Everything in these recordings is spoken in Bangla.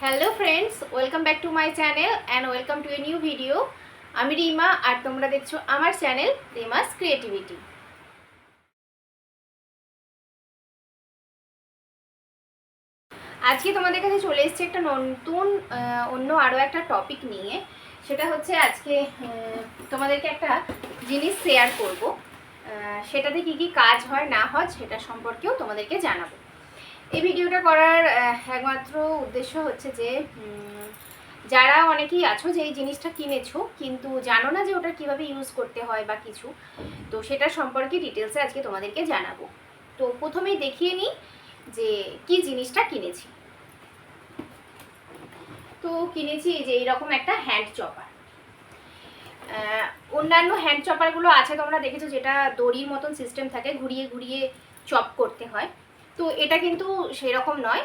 Hello friends, welcome back to my channel and welcome to a new video. আমি রিমা আর তোমরা দেখছো আমার চ্যানেল রিমাস ক্রিয়েটিভিটি। আজকে তোমাদের কাছে চলে এসেছি একটা নতুন অন্য আরও একটা টপিক নিয়ে। সেটা হচ্ছে আজকে তোমাদেরকে একটা জিনিস শেয়ার করব, সেটাতে কি কি কাজ হয় না হয় সেটা সম্পর্কেও তোমাদেরকে জানাবো। এই ভিডিওটা করার একমাত্র উদ্দেশ্য হচ্ছে যে যারা অনেকেই আছো যে এই জিনিসটা কিনেছো কিন্তু জানো না যে ওটা কিভাবে ইউজ করতে হয় বা কিছু, তো সেটা সম্পর্কে ডিটেলসে আজকে তোমাদেরকে জানাবো। তো প্রথমেই দেখিয়ে নিই যে কি জিনিসটা কিনেছি। তো কিনেছি যে এইরকম একটা হ্যান্ড চপার। অন্যান্য হ্যান্ড চপারগুলো আছে তোমরা দেখেছো, যেটা দড়ির মতন সিস্টেম থাকে, ঘুরিয়ে ঘুরিয়ে চপ করতে হয়। তো এটা কিন্তু সেরকম নয়,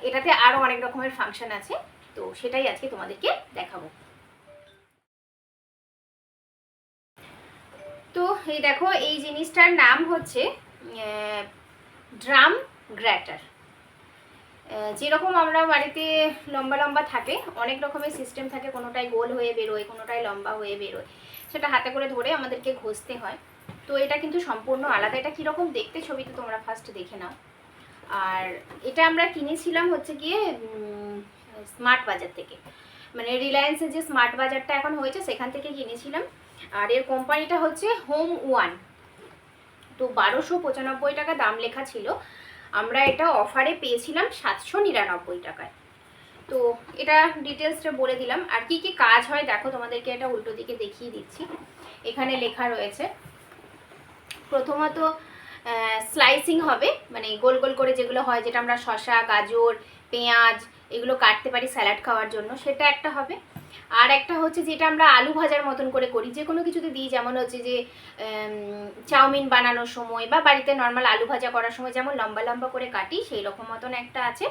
এটাতে আরও অনেক রকমের ফাংশন আছে। তো সেটাই আজকে তোমাদেরকে দেখাবো। তো এই দেখো, এই জিনিসটার নাম হচ্ছে ড্রাম গ্র্যাটার। যেরকম আমরা বাড়িতে লম্বা লম্বা থাকে, অনেক রকমের সিস্টেম থাকে, কোনোটাই গোল হয়ে বেরোয়, কোনোটাই লম্বা হয়ে বেরোয়, সেটা হাতে করে ধরে আমাদেরকে ঘষতে হয়। তো এটা কিন্তু সম্পূর্ণ আলাদা। এটা কীরকম দেখতে ছবিতে তোমরা ফার্স্ট দেখে নাও। আর এটা আমরা কিনেছিলাম হচ্ছে গিয়ে স্মার্ট বাজার থেকে, মানে রিলায়েন্সের যে স্মার্ট বাজারটা এখন হয়েছে সেখান থেকে কিনেছিলাম। আর এর কোম্পানিটা হচ্ছে হোম ওয়ান। তো 1295 টাকা দাম লেখা ছিল, আমরা এটা অফারে পেয়েছিলাম 799 টাকায়। তো এটা ডিটেলসটা বলে দিলাম। আর কি কি কাজ হয় দেখো, তোমাদেরকে এটা উল্টো দিকে দেখিয়ে দিচ্ছি। এখানে লেখা রয়েছে প্রথমত স্লাইসিং হবে, মানে গোল গোল করে যেগুলো হয়, যেটা আমরা শসা, গাজর, পেঁয়াজ এগুলো কাটতে পারি স্যালাড খাওয়ার জন্য, সেটা একটা হবে। আর একটা হচ্ছে যেটা আমরা আলু ভাজার মতন করে করি, যে কোনো কিছুতে দিই, যেমন হচ্ছে যে চাউমিন বানানোর সময় বা বাড়িতে নর্মাল আলু ভাজা করার সময় যেমন লম্বা লম্বা করে কাটি, সেই রকম মতন একটা আছে।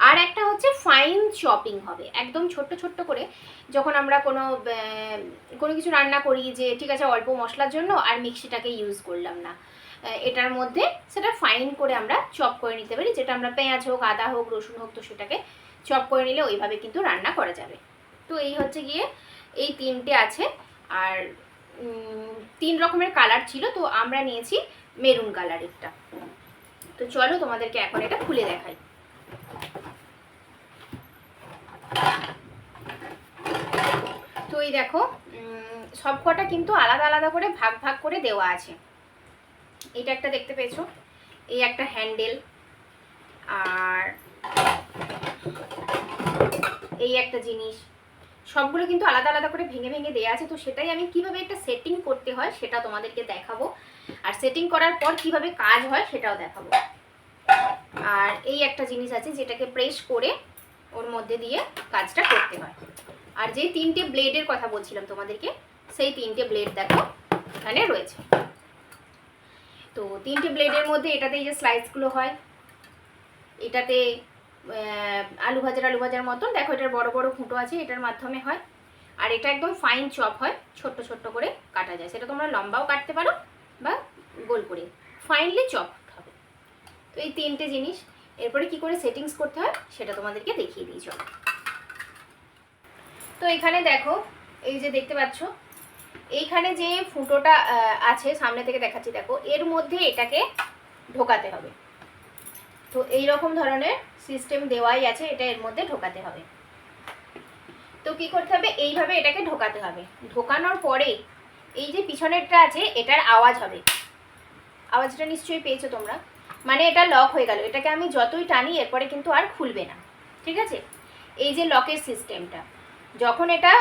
আর একটা হচ্ছে ফাইন চপিং হবে, একদম ছোট্ট ছোট্ট করে। যখন আমরা কোনো কিছু রান্না করি, যে ঠিক আছে অল্প মশলার জন্য আর মিক্সিটাকে ইউজ করলাম না, এটার মধ্যে সেটা ফাইন করে আমরা চপ করে নিতে পারি, যেটা আমরা পেঁয়াজ হোক, আদা হোক, রসুন হোক, তো সেটাকে চপ করে নিলে ওইভাবে কিন্তু রান্না করা যাবে। তো এই হচ্ছে গিয়ে এই তিনটে আছে। আর 3 রকমের কালার ছিল, তো আমরা নিয়েছি মেরুন কালারেরটা। তো চলো তোমাদেরকে এখন এটা খুলে দেখাই। তো এই দেখো, সব কটা কিন্তু আলাদা আলাদা করে ভাগ ভাগ করে দেওয়া আছে। এটা একটা দেখতে পেয়েছো, এই একটা হ্যান্ডেল, আর এই একটা জিনিস, সবগুলো কিন্তু আলাদা আলাদা করে ভেঙে ভেঙে দেওয়া আছে। তো সেটাই আমি কিভাবে একটা সেটিং করতে হয় সেটা তোমাদেরকে দেখাবো, আর সেটিং করার পর কিভাবে কাজ হয় সেটাও দেখাবো। আর এই একটা জিনিস আছে যেটাকে প্রেস করে ওর মধ্যে দিয়ে কাজটা করতে হয়। আর যে 3টে ব্লেডের কথা বলছিলাম তোমাদেরকে, সেই 3টে ব্লেড দেখো এখানে রয়েছে। তো 3টে ব্লেডের মধ্যে এটাতে এই যে স্লাইসগুলো হয়, এটাতে আলু ভাজার মতন দেখো, এটার বড় বড় ফুটো আছে, এটার মাধ্যমে হয়। আর এটা একদম ফাইন চপ হয়, ছোট্ট ছোট্ট করে কাটা যায়, সেটা তোমরা লম্বাও কাটতে পারো বা গোল করে, ফাইনলি চপ হবে। তো এই 3টে জিনিস, এরপরে কি করে সেটিংস করতে হয় সেটা তোমাদেরকে দেখিয়ে দিই চলো। তো এখানে দেখো, এই যে দেখতে পাচ্ছ এইখানে যে ফুটোটা আছে, সামনে থেকে দেখাচ্ছি দেখো, এর মধ্যে এটাকে ঢোকাতে হবে। তো এই রকম ধরনের সিস্টেম দেওয়াই আছে, এটা এর মধ্যে ঢোকাতে হবে। তো কি করতে হবে, এইভাবে এটাকে ঢোকাতে হবে। ঢোকানোর পরে এই যে পিছনেরটা আছে, এটার আওয়াজ হবে। আওয়াজটা নিশ্চয়ই পেয়েছো তোমরা, মানে এটা লক হয়ে গেল। এটাকে আমি যতই টানি এরপরে কিন্তু আর খুলবে না, ঠিক আছে। এই যে লকের সিস্টেমটা, যখন এটা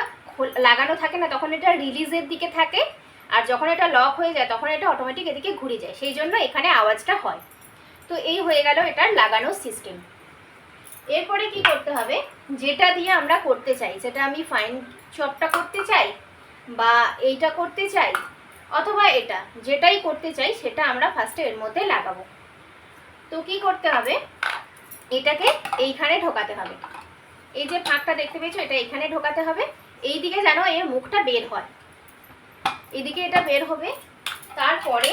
লাগানো থাকে না তখন এটা রিলিজের দিকে থাকে, আর যখন এটা লক হয়ে যায় তখন এটা অটোমেটিক এদিকে ঘুরে যায়, সেই জন্য এখানে আওয়াজটা হয়। তো এই হয়ে গেল এটার লাগানোর সিস্টেম। এরপরে কি করতে হবে, যেটা দিয়ে আমরা করতে চাই, সেটা আমি ফাইন চপটা করতে চাই বা এইটা করতে চাই অথবা এটা, যেটাই করতে চাই সেটা আমরা ফার্স্টে এর মধ্যে লাগাবো। তো কি করতে হবে, এটাকে এইখানে ঢোকাতে হবে। এই যে ফাঁকটা দেখতে পেয়েছো, এটা এখানে ঢোকাতে হবে। এই দিকে যেন এর মুখটা বের হয়, এদিকে এটা বের হবে। তারপরে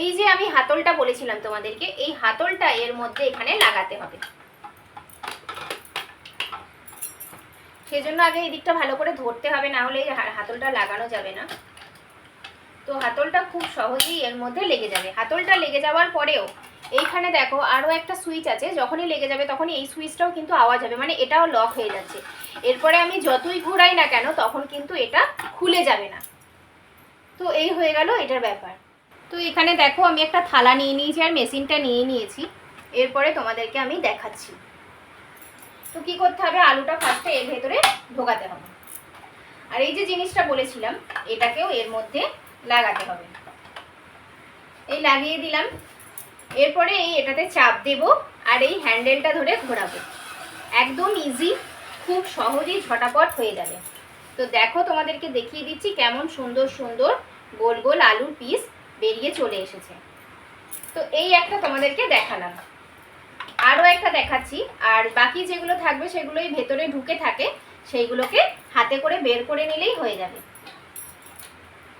এই যে আমি হাতলটা বলেছিলাম তোমাদেরকে, এই হাতলটা এর মধ্যে এখানে লাগাতে হবে। সেই জন্য আগে এই দিকটা ভালো করে ধরতে হবে, না হলে হাতলটা লাগানো যাবে না। তো হাতলটা খুব সহজেই এর মধ্যে লেগে যাবে। হাতলটা লেগে যাওয়ার পরেও এইখানে দেখো আরও একটা সুইচ আছে, যখনই লেগে যাবে তখনই এই সুইচটাও কিন্তু আওয়াজ হবে, মানে এটাও লক হয়ে যাচ্ছে। এরপরে আমি যতই ঘোরাই না কেন তখন কিন্তু এটা খুলে যাবে না। তো এই হয়ে গেল এটার ব্যাপার। তো এখানে দেখো আমি একটা থালা নিয়ে নিয়েছি আর মেশিনটা নিয়ে নিয়েছি। এরপরে তোমাদেরকে আমি দেখাচ্ছি। তো কি করতে হবে, আলুটা ফার্স্টে এর ভেতরে ঢোকাতে হবে। আর এই যে জিনিসটা বলেছিলাম এটাকেও এর মধ্যে লাগাতে হবে। এই লাগিয়ে দিলাম। এরপরে এটাতে চাপ দেব আর এই হ্যান্ডেলটা ধরে ঘোরাবো। একদম ইজি, খুব সহজেই ঝটাপট হয়ে যাবে। তো দেখো তোমাদেরকে দেখিয়ে দিচ্ছি কেমন সুন্দর সুন্দর গোল গোল আলুর পিস বেরিয়ে চলে এসেছে। তো এই একটা তোমাদেরকে দেখালাম, আরও একটা দেখাচ্ছি। আর বাকি যেগুলো থাকবে সেগুলোই ভেতরে ঢুকে থাকে, সেইগুলোকে হাতে করে বের করে নিলেই হয়ে যাবে।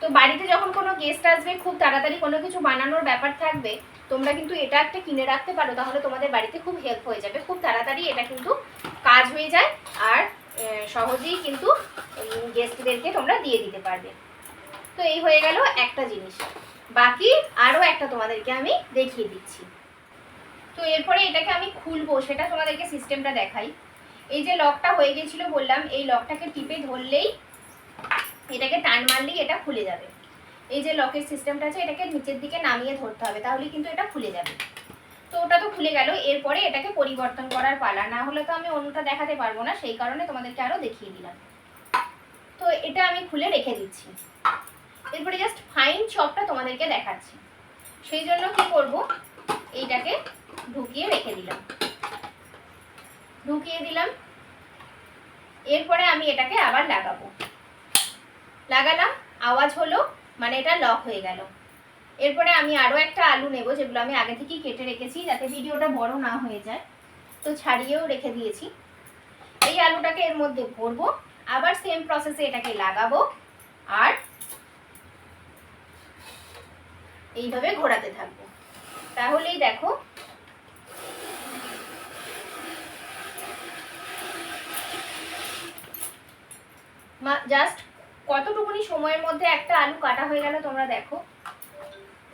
তো বাড়িতে যখন কোনো গেস্ট আসবে, খুব তাড়াতাড়ি কোনো কিছু বানানোর ব্যাপার থাকবে, তোমরা কিন্তু এটা একটা কিনে রাখতে পারো, তাহলে তোমাদের বাড়িতে খুব হেল্প হয়ে যাবে। খুব তাড়াতাড়ি এটা কিন্তু কাজ হয়ে যায় আর সহজেই কিন্তু গেস্টদেরকে তোমরা দিয়ে দিতে পারবে। তো এই হয়ে গেল একটা জিনিস। বাকি আরও একটা তোমাদেরকে আমি দেখিয়ে দিচ্ছি। তো এরপরে এটাকে আমি খুলবো, সেটা তোমাদেরকে সিস্টেমটা দেখাই। এই যে লকটা হয়ে গেছিলো বললাম, এই লকটাকে টিপে ধরলেই, এটাকে টান মারলেই এটা খুলে যাবে। এই যে লকের সিস্টেমটা আছে এটাকে নিচের দিকে নামিয়ে ধরতে হবে, তাহলে কিন্তু এটা খুলে যাবে। তো ওটা তো খুলে গেল। এরপরে এটাকে পরিবর্তন করার পালা, না হলে তো আমি অন্যটা দেখাতে পারবো না, সেই কারণে তোমাদেরকে আরও দেখিয়ে দিলাম। তো এটা আমি খুলে রেখে দিচ্ছি। এরপরে জাস্ট ফাইন চপটা তোমাদেরকে দেখাচ্ছি। সেই জন্য কি করব, এইটাকে ঢুকিয়ে রেখে দিলাম, ঢুকিয়ে দিলাম। এরপরে আমি এটাকে আবার লাগালাম, আওয়াজ হলো, মানে এটা লক হয়ে গেল। এরপরে আমি আরও একটা আলু নেব, যেগুলো আমি আগে থেকেই কেটে রেখেছি যাতে ভিডিওটা বড় না হয়ে যায়, তো ছাড়িয়েও রেখে দিয়েছি। এই আলুটাকে এর মধ্যে ভরবো, আবার সেম প্রসেসে এটাকে লাগাবো আর এইভাবে ঘোরাতে থাকবো। তাহলেই দেখো জাস্ট কতটুকুনি সময়ের মধ্যে একটা আলু কাটা হয়ে গেল তোমরা দেখো।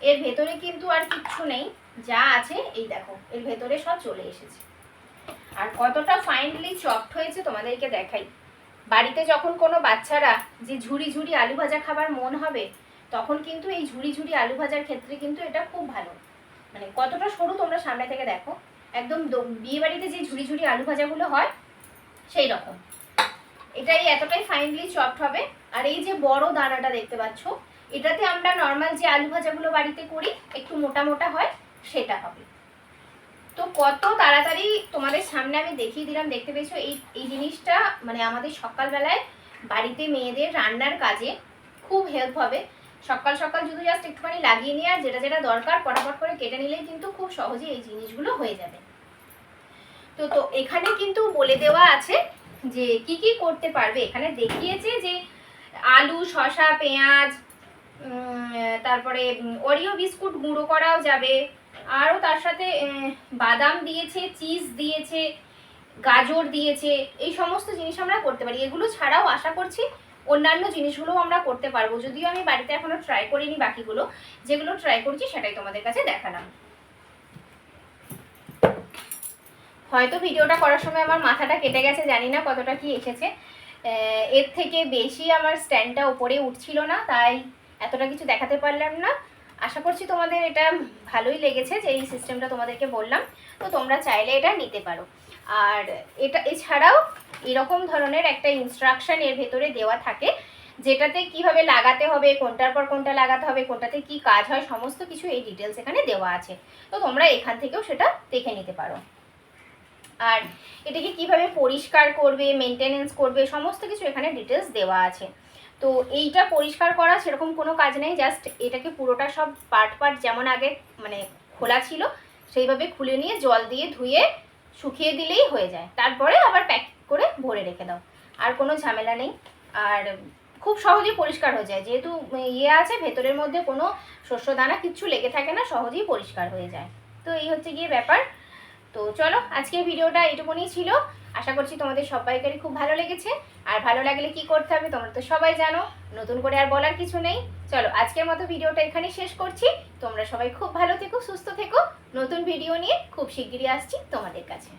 এর ভেতরে কিন্তু আর কিচ্ছু নেই, যা আছে এই দেখো এর ভেতরে সব চলে এসেছে। আর কতটা ফাইনলি চপড হয়েছে তোমাদেরকে দেখাই। বাড়িতে যখন কোনো বাচ্চারা যে ঝুড়ি ঝুড়ি আলু ভাজা খাবার মন হবে, তখন কিন্তু এই ঝুড়ি ঝুড়ি আলু ভাজার ক্ষেত্রে কিন্তু এটা খুব ভালো। মানে কতটা সরু তোমরা সামনে থেকে দেখো, একদম বিয়ে বাড়িতে যে ঝুড়ি ঝুড়ি আলু ভাজাগুলো হয় সেই রকম। এটাই এতটাই ফাইনলি চপড হবে। আর এই যে বড় দানাটা দেখতে পাচ্ছ, এটাতে আমরা নর্মাল যে আলু ভাজাগুলো বাড়িতে করি একটু মোটা মোটা হয়, সেটা হবে। তো কত তাড়াতাড়ি তোমাদের সামনে আমি দেখিয়ে দিলাম, দেখতে পেয়েছো। এই জিনিসটা মানে আমাদের সকালবেলায় বাড়িতে মেয়েদের রান্নার কাজে খুব হেল্প হবে। সকাল সকাল যদি জাস্ট একটুখানি লাগিয়ে নিয়ে আর যেটা যেটা দরকার পটাপট করে কেটে নিলেই কিন্তু খুব সহজে এই জিনিসগুলো হয়ে যাবে। তো এখানে কিন্তু বলে দেওয়া আছে যে কি কি করতে পারবে। এখানে দেখিয়েছে যে আলু, শসা, পেঁয়াজ, তারপরে ওরিও বিস্কুট গুঁড়ো করাও যাবে, আরও তার সাথে বাদাম দিয়েছে, চিজ দিয়েছে, গাজর দিয়েছে। এই সমস্ত জিনিস আমরা করতে পারি। এগুলো ছাড়াও আশা করছি অন্যান্য জিনিসগুলোও আমরা করতে পারবো, যদিও আমি বাড়িতে এখনো ট্রাই করিনি। বাকিগুলো যেগুলো ট্রাই করছি সেটাই তোমাদের কাছে দেখালাম। হয়তো ভিডিওটা করার সময় আমার মাথাটা কেটে গেছে, জানি না কতটা কি এসেছে। এর থেকে বেশি আমার স্ট্যান্ডটা ওপরে উঠছিল না, তাই এতটা কিছু দেখাতে পারলাম না। আশা করছি তোমাদের এটা ভালোই লেগেছে যে এই সিস্টেমটা তোমাদেরকে বললাম। তো তোমরা চাইলে এটা নিতে পারো। আর এটা এছাড়াও এরকম ধরনের একটা ইনস্ট্রাকশন এর ভেতরে দেওয়া থাকে, যেটাতে কিভাবে লাগাতে হবে, কোনটার পর কোনটা লাগাতে হবে, কোনটাতে কি কাজ হয়, সমস্ত কিছু এই ডিটেলস এখানে দেওয়া আছে। তো তোমরা এখান থেকেও সেটা দেখে নিতে পারো। আর এটাকে কিভাবে পরিষ্কার করবে, মেনটেনেন্স করবে, সমস্ত কিছু এখানে ডিটেলস দেওয়া আছে। তো এইটা পরিষ্কার করা সেরকম কোনো কাজ নেই, জাস্ট এটাকে পুরোটা সব পার্ট পার্ট যেমন আগে মানে খোলা ছিল সেইভাবে খুলে নিয়ে জল দিয়ে ধুয়ে শুকিয়ে দিলেই হয়ে যায়। তারপরে আবার প্যাক করে ভরে রেখে দাও, আর কোনো ঝামেলা নেই। আর খুব সহজেই পরিষ্কার হয়ে যায়, যেহেতু ইয়ে আছে ভেতরের মধ্যে, কোনো শস্য দানা কিচ্ছু লেগে থাকে না, সহজেই পরিষ্কার হয়ে যায়। তো এই হচ্ছে গিয়ে ব্যাপার। তো চলো আজকের ভিডিওটা এটুকুনি ছিল। আশা করছি তোমাদের সবাইকারই খুব ভালো লেগেছে। আর ভালো লাগলে কি করতে হবে তোমরা তো সবাই জানো, নতুন করে আর বলার কিছু নেই। চলো আজকের মতো ভিডিওটা এখানেই শেষ করছি। তোমরা সবাই খুব ভালো থেকো, সুস্থ থেকো। নতুন ভিডিও নিয়ে খুব শিগগিরই আসছি তোমাদের কাছে।